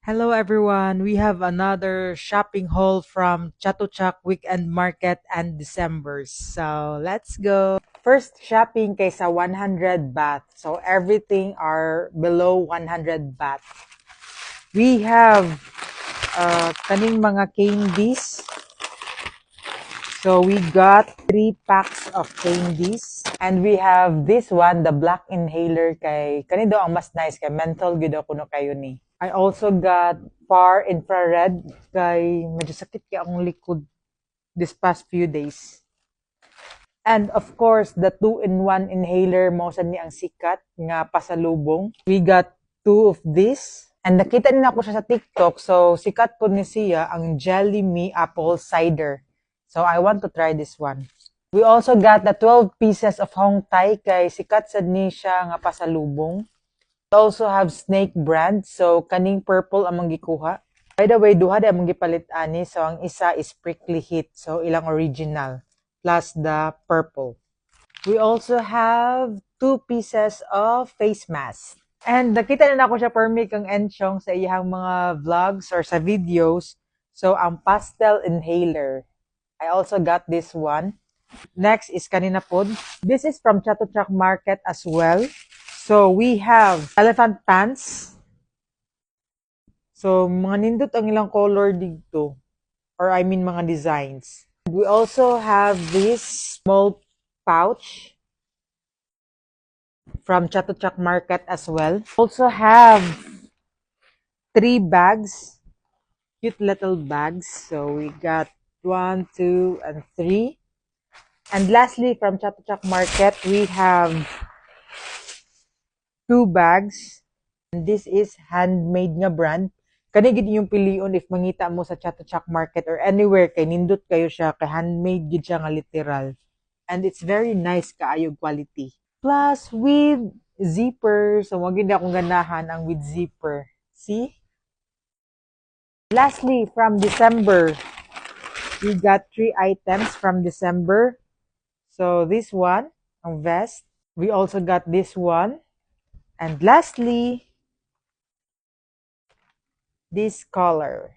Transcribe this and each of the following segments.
Hello everyone. We have another shopping haul from Chatuchak Weekend Market and December. So let's go. First shopping kaysa 100 baht. So everything are below 100 baht. We have kaning mga candies. So we got 3 packs of candies. And we have this one, the black inhaler kay kanido ang mas nice kay menthol gyud kuno kayo ni. I also got far infrared kay medyo sakit kay ang likod this past few days. And of course, the 2-in-1 inhaler mo sad ni ang sikat nga pasalubong. We got 2 of this. And nakita nila ko siya sa TikTok, so sikat po ni siya ang Jelly Me Apple Cider. So I want to try this one. We also got the 12 pieces of Hong Tai kay sikat sad ni siya nga pasalubong. We also have Snake brand, so kaning purple among gikuha. By the way, duha di among gipalit ani, so ang isa is Prickly Heat, so ilang original, plus the purple. We also have 2 pieces of face mask. And nakita na ako siya permi kang Enchong sa iyang mga vlogs or sa videos. So, ang pastel inhaler. I also got this one. Next is kanina pod. This is from Chatuchak Market as well. So, we have elephant pants. So, mga nindot ang ilang color dito. Or I mean, mga designs. We also have this small pouch from Chatuchak Market as well. Also have 3 bags. Cute little bags. So, we got 1, 2, and 3. And lastly, from Chatuchak Market, we have 2 bags. And this is handmade nga brand. Kani gid yung pilion if mangita mo sa Chatuchak Market or anywhere kay nindot kayo siya kay handmade gid siya nga literal. And it's very nice kaayo quality. Plus with zipper. So wag gid akong ganahan ang with zipper. See? Lastly, from December, we got 3 items from December. So this one, ang vest. We also got this one. And lastly, this color.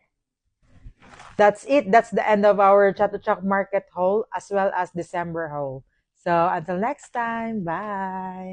That's it. That's the end of our Chatuchak Market haul as well as December haul. So until next time, bye!